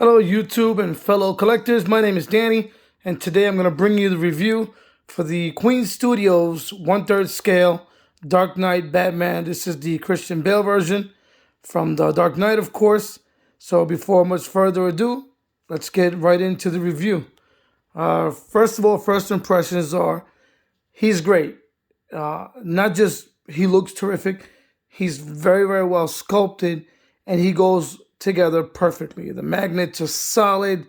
Hello, YouTube and fellow collectors. My name is Danny, and today I'm going to bring you the review for the Queen Studios 1/3 scale Dark Knight Batman. This is the Christian Bale version from the Dark Knight, of course. So before much further ado, let's get right into the review. First of all, first impressions are he's great. Not just he looks terrific, he's very, very well sculpted, and he goes together perfectly. The magnets are solid,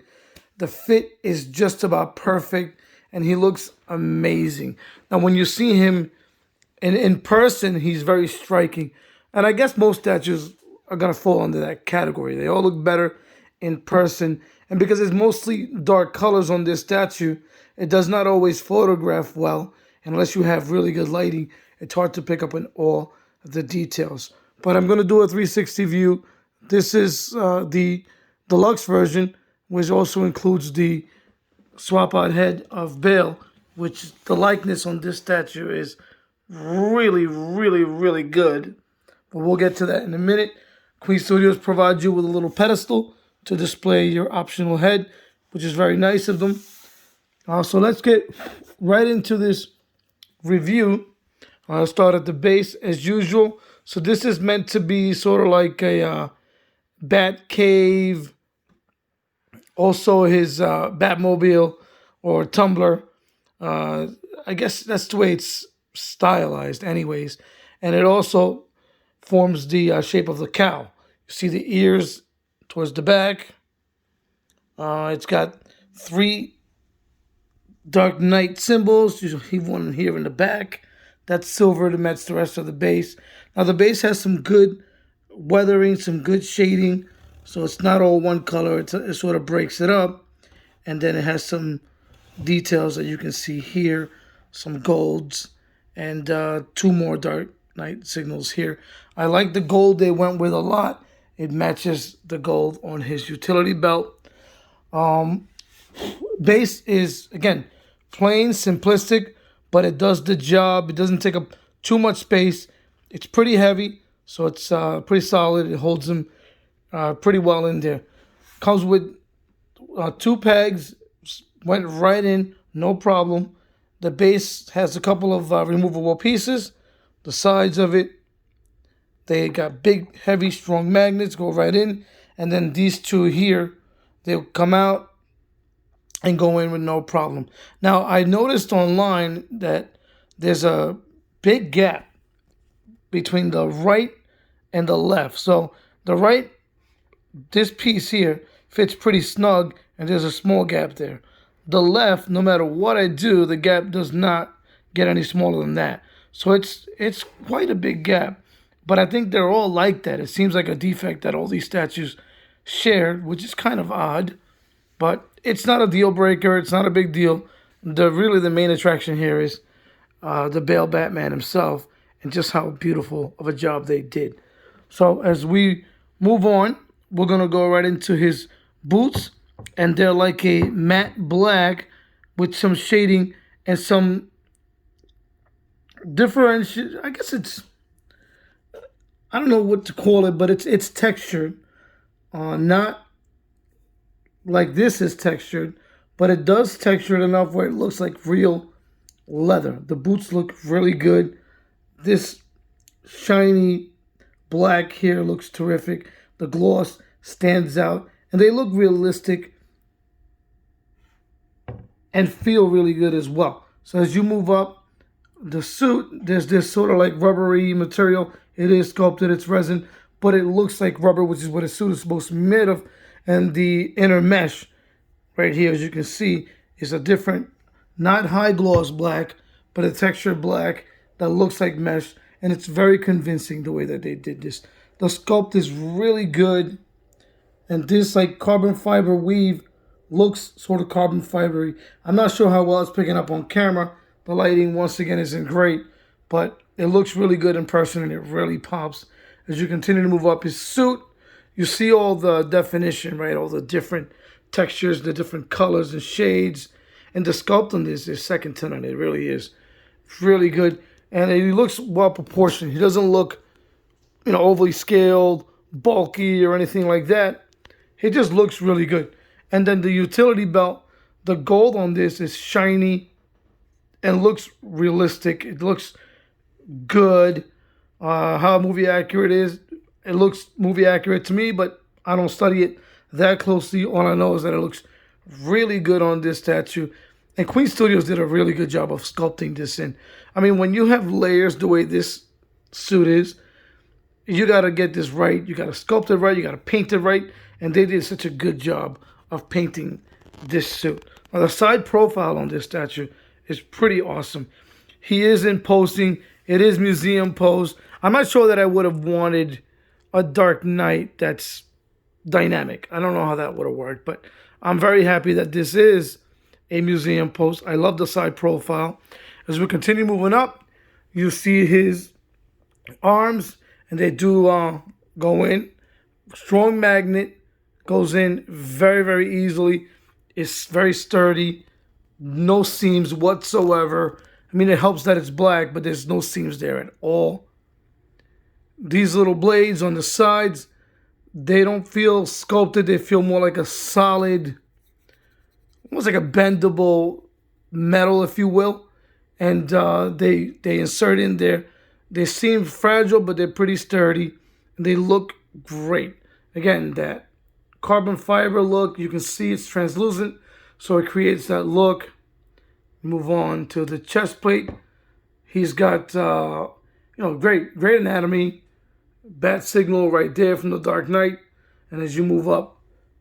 the fit is just about perfect, and he looks amazing. Now, when you see him in person, he's very striking. And I guess most statues are going to fall under that category. They all look better in person. And because it's mostly dark colors on this statue, it does not always photograph well. Unless you have really good lighting, it's hard to pick up on all the details. But I'm going to do a 360 view. This is the deluxe version, which also includes the swap out head of Bale, which the likeness on this statue is really, really, really good. But we'll get to that in a minute. Queen Studios provides you with a little pedestal to display your optional head, which is very nice of them. So let's get right into this review. I'll start at the base as usual. So this is meant to be sort of like a Bat Cave, also his Batmobile or Tumbler. I guess that's the way it's stylized anyways. And it also forms the shape of the cow. You see the ears towards the back. It's got 3 Dark Knight symbols. You have one here in the back. That's silver to match the rest of the base. Now the base has some good weathering, some good shading, so it's not all one color. It sort of breaks it up, and then it has some details that you can see here, some golds, and 2 more Dark Knight signals here. I like the gold they went with a lot. It matches the gold on his utility belt. Base is, again, plain, simplistic, but it does the job. It doesn't take up too much space. It's pretty heavy, so it's pretty solid. It holds them pretty well in there. Comes with 2 pegs, went right in, no problem. The base has a couple of removable pieces. The sides of it, they got big, heavy, strong magnets, go right in. And then these 2 here, they'll come out and go in with no problem. Now, I noticed online that there's a big gap between the right and the left. So the right, this piece here, fits pretty snug, and there's a small gap there. The left, no matter what I do, the gap does not get any smaller than that. So it's quite a big gap. But I think they're all like that. It seems like a defect that all these statues share, which is kind of odd. But it's not a deal breaker. It's not a big deal. Really the main attraction here is the Bale Batman himself and just how beautiful of a job they did. So as we move on, we're going to go right into his boots. And they're like a matte black with some shading and some differentiation. I guess I don't know what to call it, but it's textured. Not like this is textured, but it does texture it enough where it looks like real leather. The boots look really good. This shiny black here looks terrific. The gloss stands out, and they look realistic and feel really good as well. So as you move up the suit, there's this sort of like rubbery material. It is sculpted, it's resin, but it looks like rubber, which is what a suit is supposed to be made of. And the inner mesh right here, as you can see, is a different, not high gloss black, but a textured black that looks like mesh. And it's very convincing the way that they did this. The sculpt is really good. And this like carbon fiber weave looks sort of carbon fibery. I'm not sure how well it's picking up on camera. The lighting, once again, isn't great. But it looks really good in person, and it really pops. As you continue to move up his suit, you see all the definition, right? All the different textures, the different colors and shades. And the sculpt on this is second to none. It really is. It's really good. And he looks well proportioned. He doesn't look, overly scaled, bulky, or anything like that. It just looks really good. And then the utility belt, the gold on this is shiny and looks realistic. It looks good. How movie accurate it is, it looks movie accurate to me, but I don't study it that closely. All I know is that it looks really good on this statue. And Queen Studios did a really good job of sculpting this in. I mean, when you have layers the way this suit is, you got to get this right. You got to sculpt it right. You got to paint it right. And they did such a good job of painting this suit. Now, the side profile on this statue is pretty awesome. He is in posing. It is museum pose. I'm not sure that I would have wanted a Dark Knight that's dynamic. I don't know how that would have worked, but I'm very happy that this is a museum pose. I love the side profile. As we continue moving up, you see his arms, and they do go in. Strong magnet, goes in very, very easily. It's very sturdy. No seams whatsoever. I mean, it helps that it's black, but there's no seams there at all. These little blades on the sides, they don't feel sculpted. They feel more like a solid, almost like a bendable metal, if you will. And they insert in there. They seem fragile, but they're pretty sturdy. And they look great. Again, that carbon fiber look, you can see it's translucent, so it creates that look. Move on to the chest plate. He's got, great anatomy. Bat signal right there from the Dark Knight. And as you move up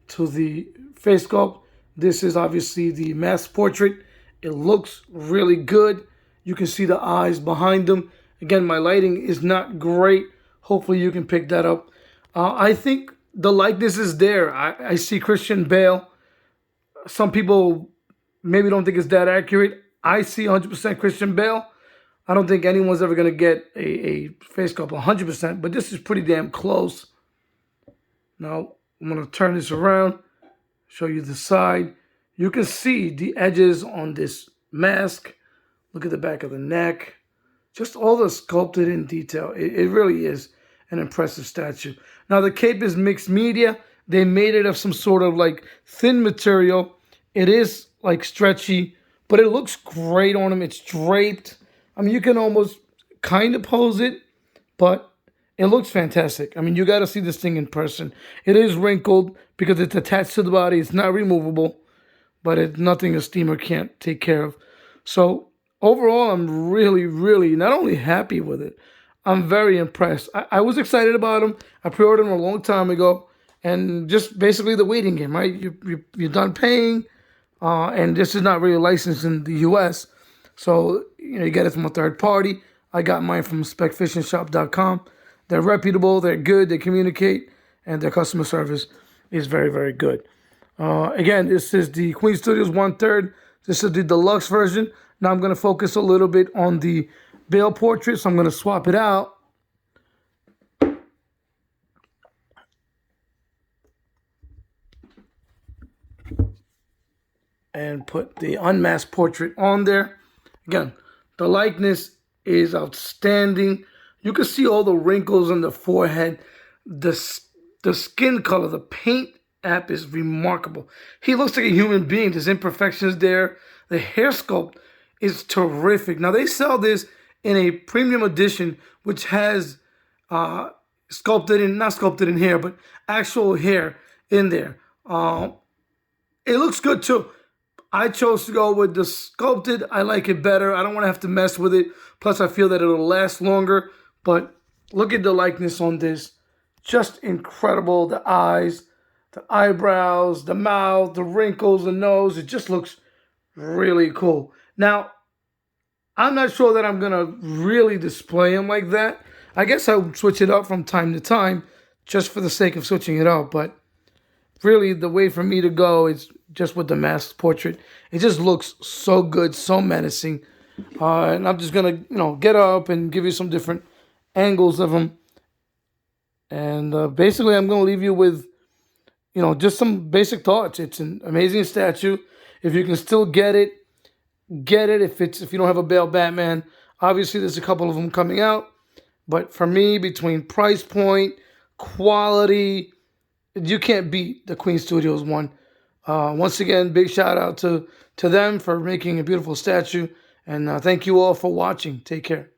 to the face sculpt, this is obviously the mask portrait. It looks really good. You can see the eyes behind them. Again, my lighting is not great. Hopefully you can pick that up. I think the likeness is there. I see Christian Bale. Some people maybe don't think it's that accurate. I see 100% Christian Bale. I don't think anyone's ever going to get a face sculpt 100%, but this is pretty damn close. Now, I'm going to turn this around, show you the side. You can see the edges on this mask. Look at the back of the neck. Just all the sculpted in detail. It really is an impressive statue. Now, the cape is mixed media. They made it of some sort of like thin material. It is like stretchy, but it looks great on him. It's draped. I mean, you can almost kind of pose it, but it looks fantastic. I mean, you got to see this thing in person. It is wrinkled because it's attached to the body. It's not removable, but it's nothing a steamer can't take care of. So overall, I'm really, really not only happy with it, I'm very impressed. I was excited about him. I pre-ordered him a long time ago, and just basically the waiting game, right? You're done paying, and this is not really licensed in the U.S., so you get it from a third party. I got mine from specfishingshop.com. They're reputable, they're good, they communicate, and their customer service is very, very good. Again, this is the Queen Studios 1/3. This is the deluxe version. Now I'm going to focus a little bit on the Bale portrait, so I'm going to swap it out. And put the unmasked portrait on there. Again, the likeness is outstanding. You can see all the wrinkles on the forehead. The skin color, the paint app is remarkable. He looks like a human being. There's imperfections there. The hair sculpt is terrific. Now, they sell this in a premium edition, which has not sculpted in hair, but actual hair in there. It looks good too. I chose to go with the sculpted. I like it better. I don't want to have to mess with it. Plus, I feel that it'll last longer. But look at the likeness on this. Just incredible. The eyes, the eyebrows, the mouth, the wrinkles, the nose. It just looks really cool. Now, I'm not sure that I'm going to really display him like that. I guess I'll switch it up from time to time just for the sake of switching it up. But really, the way for me to go is just with the masked portrait. It just looks so good, so menacing. And I'm just going to, get up and give you some different angles of him. And basically, I'm going to leave you with, just some basic thoughts. It's an amazing statue. If you can still get it, get it. If you don't have a Bale Batman, obviously there's a couple of them coming out. But for me, between price point, quality, you can't beat the Queen Studios one. Once again, big shout out to them for making a beautiful statue, and thank you all for watching. Take care.